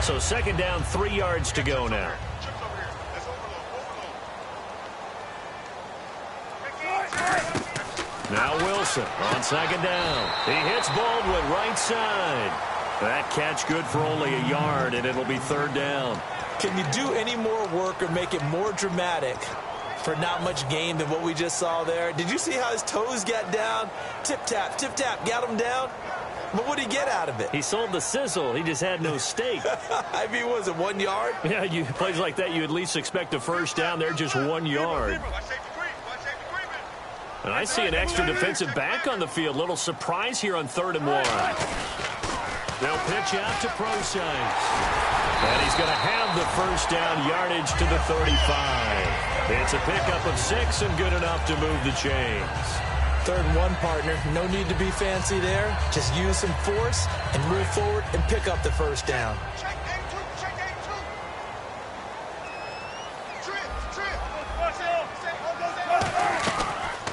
So 2nd down, 3 yards to go now. Now Wilson on 2nd down. He hits Baldwin right side. That catch good for only a yard, and it'll be 3rd down. Can you do any more work or make it more dramatic for not much gain than what we just saw there? Did you see how his toes got down? Tip-tap, got him down. But what did he get out of it? He sold the sizzle. He just had no steak. I mean, was it 1 yard? Yeah, plays like that, you at least expect a first down. They're just 1 yard. And I see an extra defensive back on the field. Little surprise here on 3rd and 1. They'll pitch out to Prosise. And he's going to have the first down, yardage to the 35. It's a pickup of 6 and good enough to move the chains. 3rd and 1, partner. No need to be fancy there. Just use some force and move forward and pick up the first down.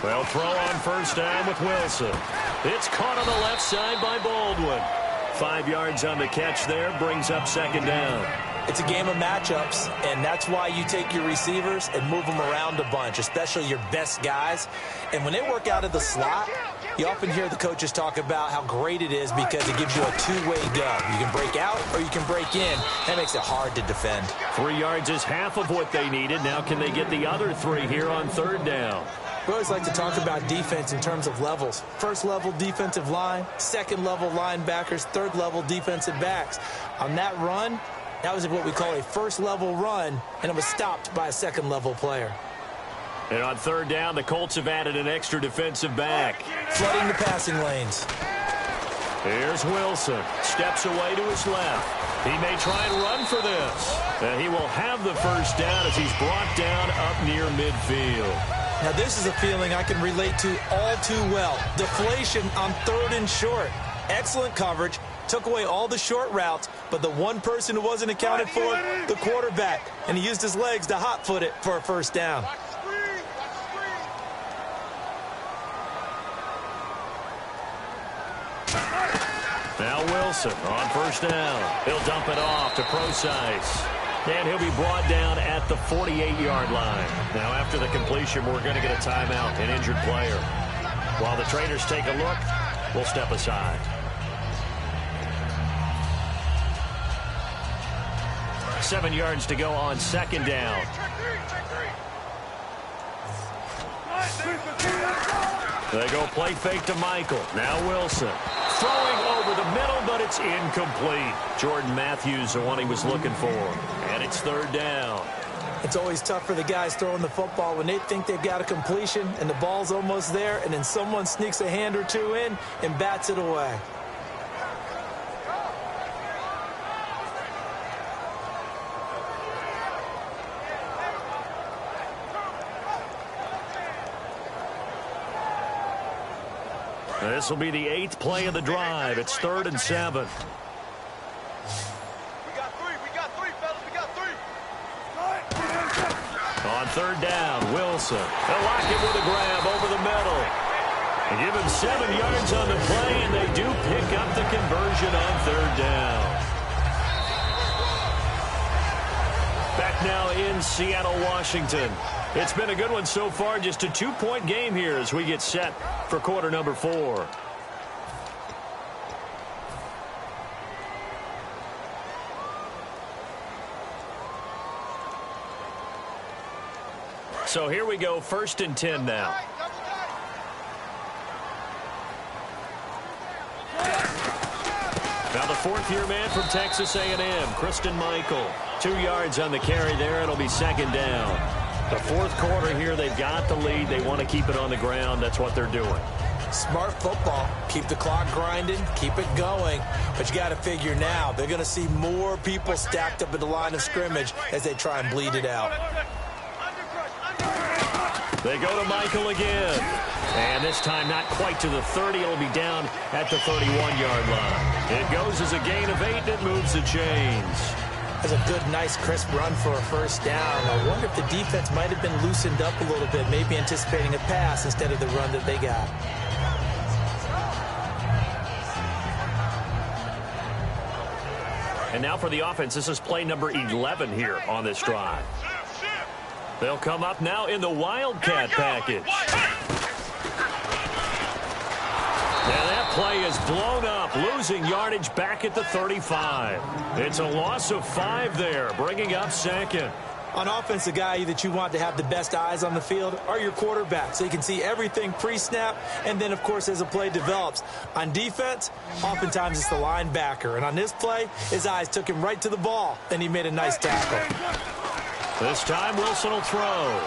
They'll throw on first down with Wilson. It's caught on the left side by Baldwin. 5 yards on the catch there, brings up second down. It's a game of matchups, and that's why you take your receivers and move them around a bunch, especially your best guys. And when they work out of the slot, you often hear the coaches talk about how great it is because it gives you a two-way go. You can break out or you can break in. That makes it hard to defend. 3 yards is half of what they needed. Now can they get the other 3 here on third down? We always like to talk about defense in terms of levels. First level defensive line, second level linebackers, third level defensive backs. On that run, that was what we call a first level run, and it was stopped by a second level player. And on third down, the Colts have added an extra defensive back. Flooding the passing lanes. Here's Wilson. Steps away to his left. He may try and run for this. And he will have the first down as he's brought down up near midfield. Now this is a feeling I can relate to all too well. Deflation on third and short. Excellent coverage. Took away all the short routes, but the one person who wasn't accounted for, the quarterback. And he used his legs to hot-foot it for a first down. Now Wilson on first down. He'll dump it off to Procise. And he'll be brought down at the 48-yard line. Now after the completion, we're going to get a timeout, an injured player. While the trainers take a look, we'll step aside. Seven yards to go on second down. They go play fake to Michael. Now Wilson. Throwing over the middle, but it's incomplete. Jordan Matthews, the one he was looking for. And it's third down. It's always tough for the guys throwing the football when they think they've got a completion and the ball's almost there, and then someone sneaks a hand or two in and bats it away. This will be the 8th play of the drive. It's 3rd and 7. We got three, fellas. We got three. On third down, Wilson. They'll lock him with a grab over the middle. They give him 7 yards on the play, and they do pick up the conversion on third down. Back now in Seattle, Washington. It's been a good one so far. Just a 2-point game here as we get set for quarter number 4. So here we go, 1st and 10 now. Now the 4th-year man from Texas A&M, Christian Michael. 2 yards on the carry there. It'll be second down. The 4th quarter here, they've got the lead. They want to keep it on the ground. That's what they're doing. Smart football. Keep the clock grinding. Keep it going. But you got to figure now, they're going to see more people stacked up at the line of scrimmage as they try and bleed it out. They go to Michael again. And this time not quite to the 30. It'll be down at the 31-yard line. It goes as a gain of 8, and it moves the chains. That's a good, nice, crisp run for a first down. I wonder if the defense might have been loosened up a little bit, maybe anticipating a pass instead of the run that they got. And now for the offense, this is play number 11 here on this drive. They'll come up now in the Wildcat package. And that play is blown up, losing yardage back at the 35. It's a loss of 5 there, bringing up second. On offense, the guy that you want to have the best eyes on the field are your quarterbacks, so you can see everything pre-snap, and then, of course, as the play develops. On defense, oftentimes it's the linebacker. And on this play, his eyes took him right to the ball, and he made a nice tackle. This time, Wilson will throw.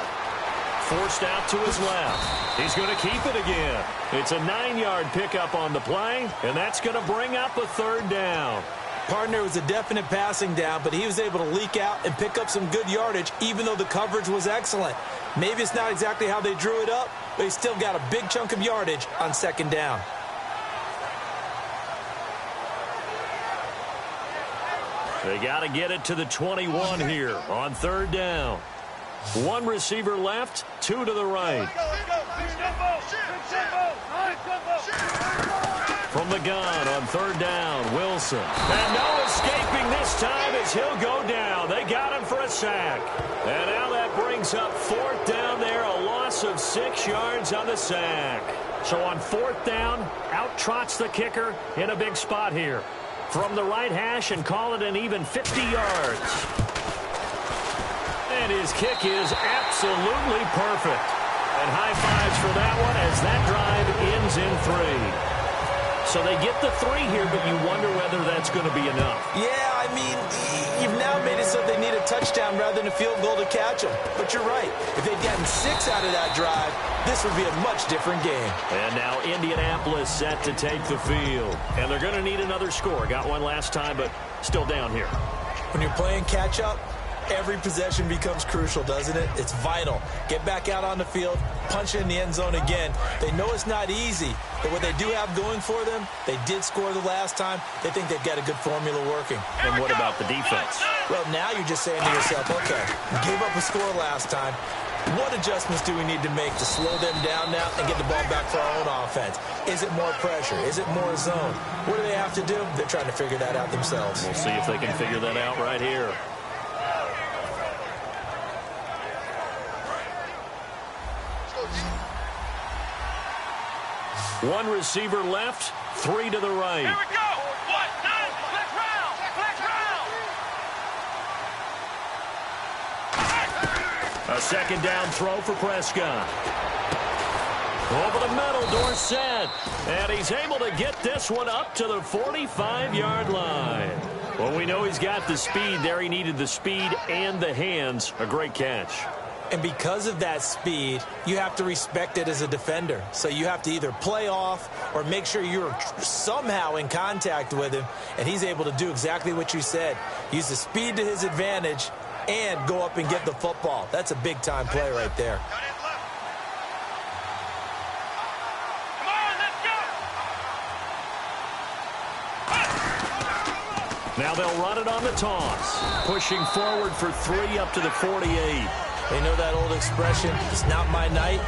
Forced out to his left. He's going to keep it again. It's a 9-yard pickup on the play, and that's going to bring up a third down. Partner was a definite passing down, but he was able to leak out and pick up some good yardage, even though the coverage was excellent. Maybe it's not exactly how they drew it up, but he still got a big chunk of yardage on second down. They got to get it to the 21 here on third down. 1 receiver left, 2 to the right. From the gun on 3rd down, Wilson. And no escaping this time as he'll go down. They got him for a sack. And now that brings up 4th down there, a loss of 6 yards on the sack. So on 4th down, out trots the kicker in a big spot here. From the right hash and call it an even 50 yards. And his kick is absolutely perfect. And high fives for that one as that drive ends in 3. So they get the 3 here, but you wonder whether that's going to be enough. Yeah, I mean, you've now made it so they need a touchdown rather than a field goal to catch them. But you're right. If they'd gotten 6 out of that drive, this would be a much different game. And now Indianapolis set to take the field. And they're going to need another score. Got one last time, but still down here. When you're playing catch-up, every possession becomes crucial, doesn't it? It's vital. Get back out on the field, punch it in the end zone again. They know it's not easy, but what they do have going for them, they did score the last time. They think they've got a good formula working. And what about the defense? Well, now you're just saying to yourself, okay, we gave up a score last time. What adjustments do we need to make to slow them down now and get the ball back for our own offense? Is it more pressure? Is it more zone? What do they have to do? They're trying to figure that out themselves. We'll see if they can figure that out right here. One receiver left, 3 to the right. Here we go. 1, 9, flex round. A 2nd down throw for Prescott. Over the middle, Dorsett. And he's able to get this one up to the 45-yard line. Well, we know he's got the speed there. He needed the speed and the hands. A great catch. And because of that speed, you have to respect it as a defender. So you have to either play off or make sure you're somehow in contact with him. And he's able to do exactly what you said. Use the speed to his advantage and go up and get the football. That's a big-time play right there. Come on, let's go. Now they'll run it on the toss. Pushing forward for 3 up to the 48. They know that old expression, it's not my night.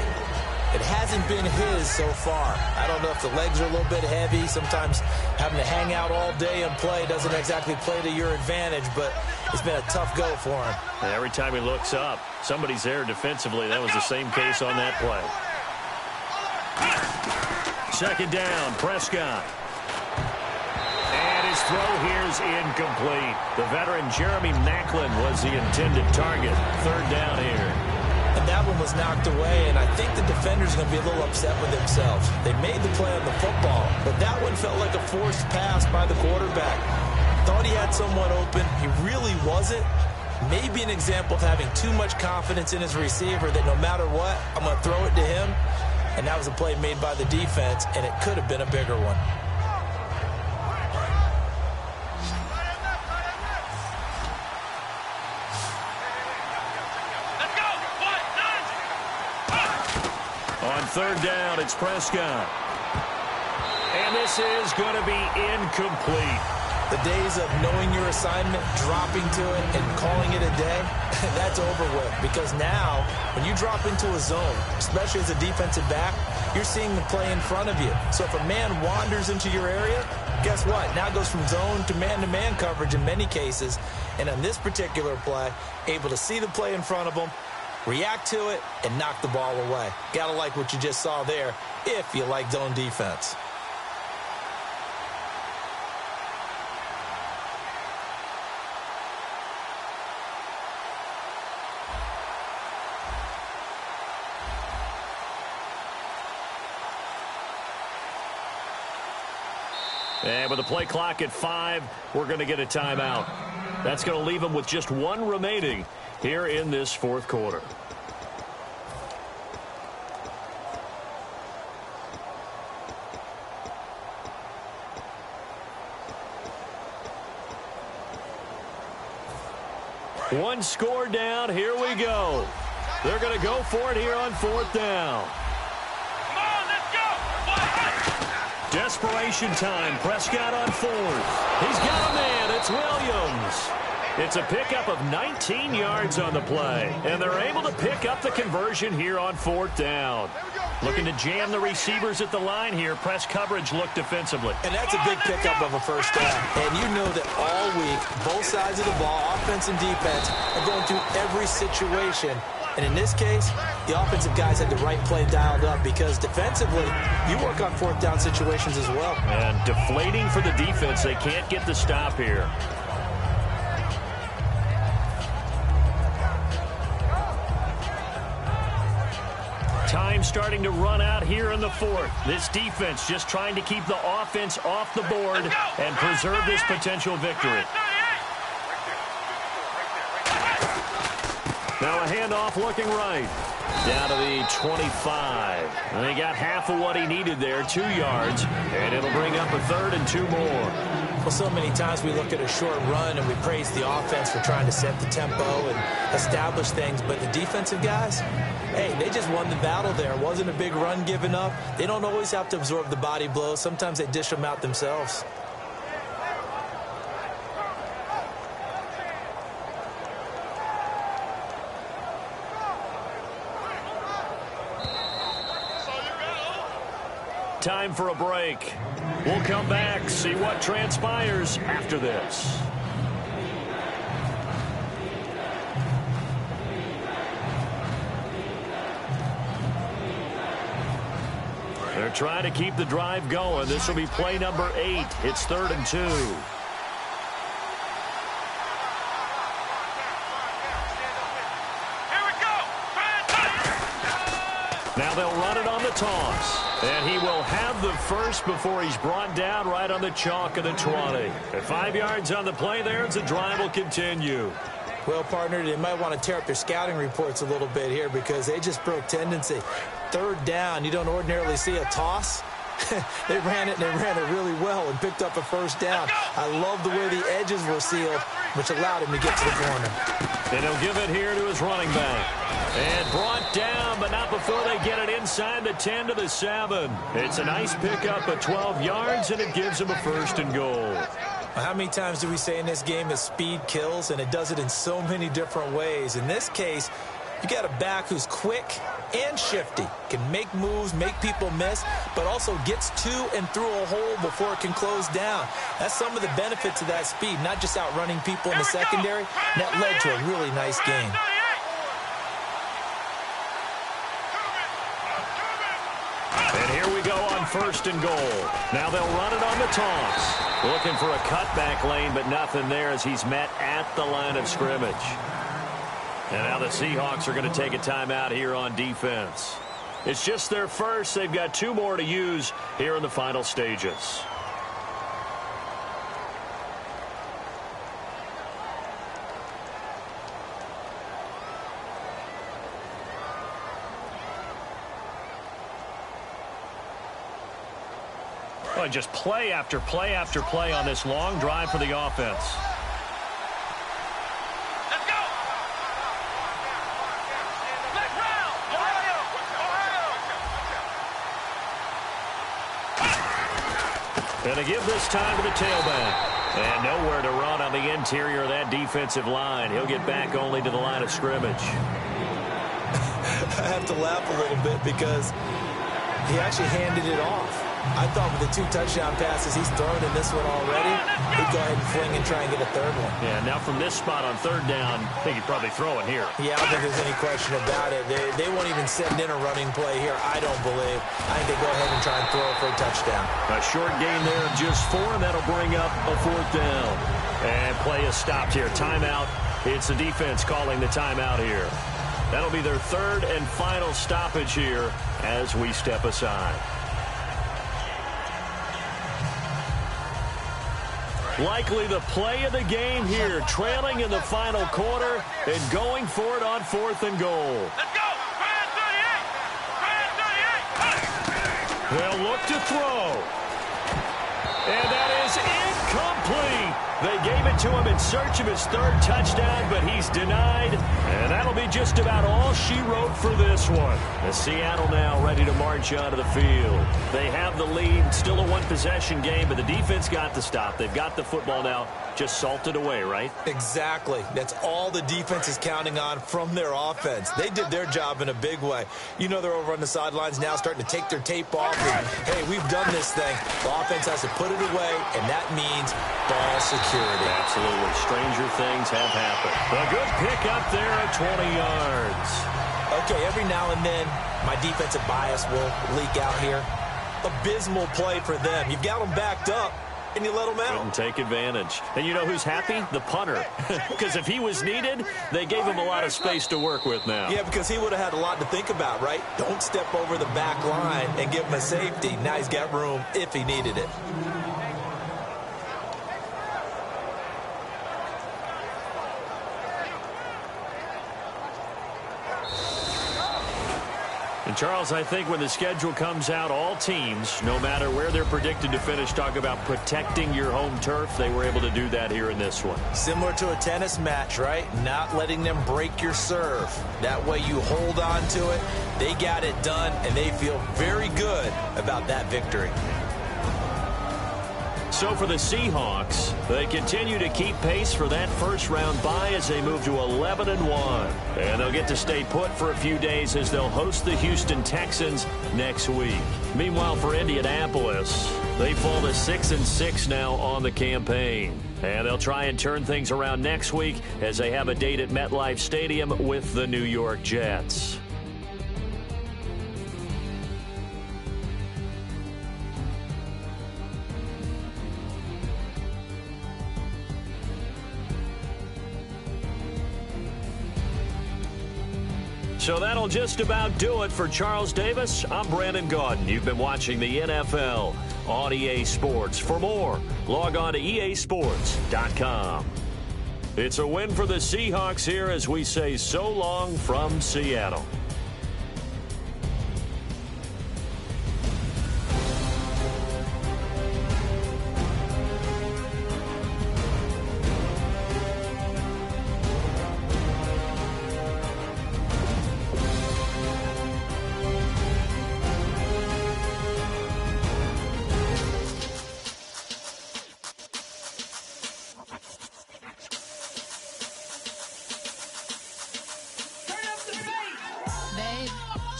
It hasn't been his so far. I don't know if the legs are a little bit heavy. Sometimes having to hang out all day and play doesn't exactly play to your advantage, but it's been a tough go for him. And every time he looks up, somebody's there defensively. That was the same case on that play. 2nd down, Prescott. And his throw here is incomplete. The veteran Jeremy Maclin was the intended target. 3rd down here. And that one was knocked away, and I think the defender's going to be a little upset with themselves. They made the play on the football, but that one felt like a forced pass by the quarterback. Thought he had someone open. He really wasn't. Maybe an example of having too much confidence in his receiver that no matter what, I'm going to throw it to him. And that was a play made by the defense, and it could have been a bigger one. On 3rd down, it's Prescott. And this is going to be incomplete. The days of knowing your assignment, dropping to it, and calling it a day, that's over with. Because now, when you drop into a zone, especially as a defensive back, you're seeing the play in front of you. So if a man wanders into your area, guess what? Now it goes from zone to man-to-man coverage in many cases. And on this particular play, able to see the play in front of him, react to it, and knock the ball away. Gotta like what you just saw there, if you like zone defense. And with the play clock at 5, we're going to get a timeout. That's going to leave them with just 1 remaining here in this 4th quarter. One score down. Here we go. They're going to go for it here on 4th down. Come on, let's go. Desperation time. Prescott on 4th. He's got a man. It's Williams. It's a pickup of 19 yards on the play. And they're able to pick up the conversion here on 4th down. Here we go. Looking to jam the receivers at the line here. Press coverage look defensively. And that's a big pickup of a first down. And you know that all week, both sides of the ball, offense and defense, are going through every situation. And in this case, the offensive guys had the right play dialed up because defensively, you work on fourth down situations as well. And deflating for the defense. They can't get the stop here. Time starting to run out here in the fourth. This defense just trying to keep the offense off the board and preserve this potential victory. Now a handoff looking right. Down to the 25. And they got half of what he needed there, 2 yards. And it'll bring up a 3rd and 2 more. Well, so many times we look at a short run and we praise the offense for trying to set the tempo and establish things. But the defensive guys, hey, they just won the battle there. It wasn't a big run given up. They don't always have to absorb the body blows. Sometimes they dish them out themselves. Time for a break. We'll come back, see what transpires after this. They're trying to keep the drive going. This will be play number 8. It's 3rd and 2. Now they'll run it on the toss. And he will have the first before he's brought down right on the chalk of the 20. At 5 yards on the play there, as the drive will continue. Well, partner, they might want to tear up their scouting reports a little bit here because they just broke tendency. 3rd down, you don't ordinarily see a toss. They ran it, and they ran it really well and picked up a first down. I love the way the edges were sealed, which allowed him to get to the corner. And he'll give it here to his running back. And brought down, but not before they get it inside the 10 to the 7. It's a nice pickup of 12 yards, and it gives him a 1st and goal. How many times do we say in this game that speed kills, and it does it in so many different ways? In this case, you got a back who's quick and shifty, can make moves, make people miss, but also gets to and through a hole before it can close down. That's some of the benefits of that speed, not just outrunning people in the secondary. And that led to a really nice game. And here we go on 1st and goal. Now they'll run it on the toss. Looking for a cutback lane, but nothing there as he's met at the line of scrimmage. And now the Seahawks are going to take a timeout here on defense. It's just their first. They've got 2 more to use here in the final stages. Well, just play after play after play on this long drive for the offense. Let's go! Let's round! And to give this time to the tailback. And nowhere to run on the interior of that defensive line. He'll get back only to the line of scrimmage. I have to laugh a little bit because he actually handed it off. I thought with the 2 touchdown passes he's thrown in this one already, he'd go ahead and fling and try and get a 3rd one. Yeah, now from this spot on 3rd down, I think he'd probably throw it here. Yeah, I don't think there's any question about it. They won't even send in a running play here, I don't believe. I think they go ahead and try and throw it for a touchdown. A short gain there of just 4, and that'll bring up a 4th down. And play is stopped here. Timeout. It's the defense calling the timeout here. That'll be their 3rd and final stoppage here as we step aside. Likely the play of the game here, trailing in the final quarter and going for it on 4th and goal. Let's go! Brand 38! Brand 38! They'll look to throw. And that is Complete. They gave it to him in search of his third touchdown, but he's denied. And that'll be just about all she wrote for this one. The Seattle now ready to march onto the field. They have the lead. Still a one-possession game, but the defense got the stop. They've got the football now. Just salted away, right? Exactly. That's all the defense is counting on from their offense. They did their job in a big way. You know they're over on the sidelines now starting to take their tape off. And, hey, we've done this thing. The offense has to put it away, and that means ball security. Absolutely. Stranger things have happened. A good pick up there at 20 yards. Okay, every now and then, my defensive bias will leak out here. Abysmal play for them. You've got them backed up, and you let them out. Couldn't take advantage. And you know who's happy? The punter. Because if he was needed, they gave him a lot of space to work with now. Yeah, because he would have had a lot to think about, right? Don't step over the back line and give him a safety. Now he's got room if he needed it. And, Charles, I think when the schedule comes out, all teams, no matter where they're predicted to finish, talk about protecting your home turf. They were able to do that here in this one. Similar to a tennis match, right? Not letting them break your serve. That way you hold on to it. They got it done, and they feel very good about that victory. So for the Seahawks, they continue to keep pace for that first-round bye as they move to 11-1. And they'll get to stay put for a few days as they'll host the Houston Texans next week. Meanwhile, for Indianapolis, they fall to 6-6 now on the campaign. And they'll try and turn things around next week as they have a date at MetLife Stadium with the New York Jets. So that'll just about do it for Charles Davis. I'm Brandon Gaudin. You've been watching the NFL on EA Sports. For more, log on to easports.com. It's a win for the Seahawks here as we say so long from Seattle.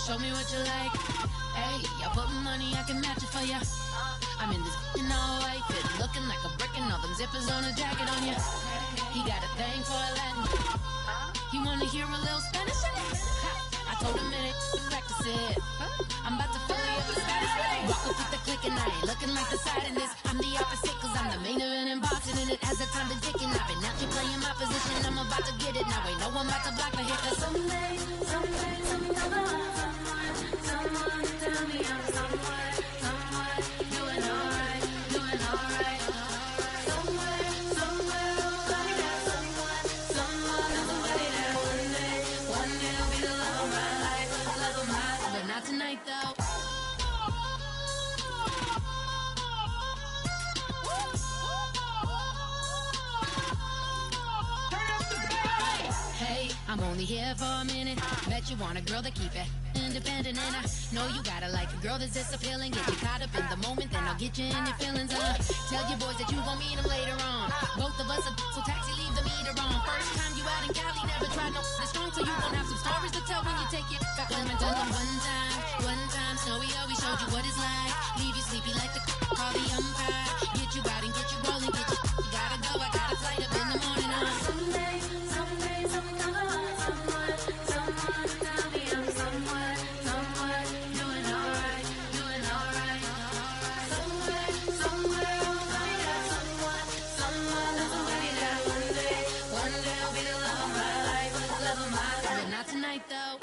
Show me what you like. Hey, I put money, I can match it for ya. I'm in this in all white fit, looking like a brick and all them zippers on a jacket on ya. He got a thing for a Latin. He wanna hear a little Spanish in it. I told him it to practice it. I'm about to fill you up the status with it. Walk up with the click and I ain't looking like the side in this. I'm the opposite cause I'm the main event and boxing and it has the time been ticking. I've been out here playing my position, I'm about to get it. Now ain't no one about to block the hit cause someday, something come on. Someone tell me I'm someone doing alright. Somewhere, somebody got someone that's somebody that one day will be the love of my life, but not tonight though. Hey, I'm only here for a minute. Bet you want a girl to keep it independent, and I know you gotta like a girl that's this appealing. Get you caught up in the moment, then I'll get you in your feelings. Tell your boys that you gon' meet them later on. Both of us are so taxi, leave the meter on. First time you out in Cali, never tried no strong, so you gon' have some stories to tell when you take it back home and tell them one time, Snowy always showed you what it's like. Leave you sleepy like the call the umpire. Get you out and get you rolling, get you gotta go. I got a flight up in the morning. Someday, something come on. Someone tell me I'm someone doing alright. Somewhere, somebody got someone that's somebody that one day will be the love of my life, but not tonight though.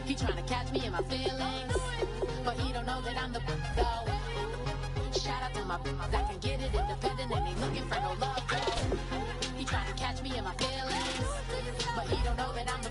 He trying to catch me in my feelings, but he don't know that I'm the though. Shout out to my that can get it independent and ain't looking for no love though. He trying to catch me in my feelings, but he don't know that I'm the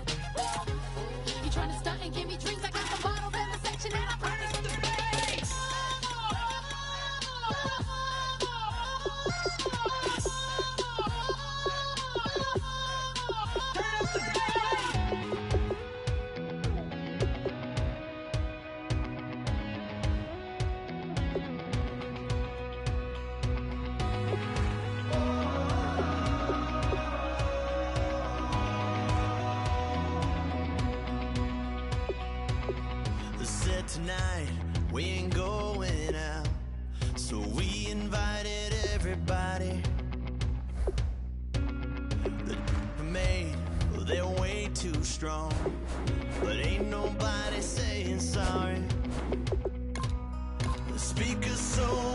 strong, but ain't nobody saying sorry. The speaker's so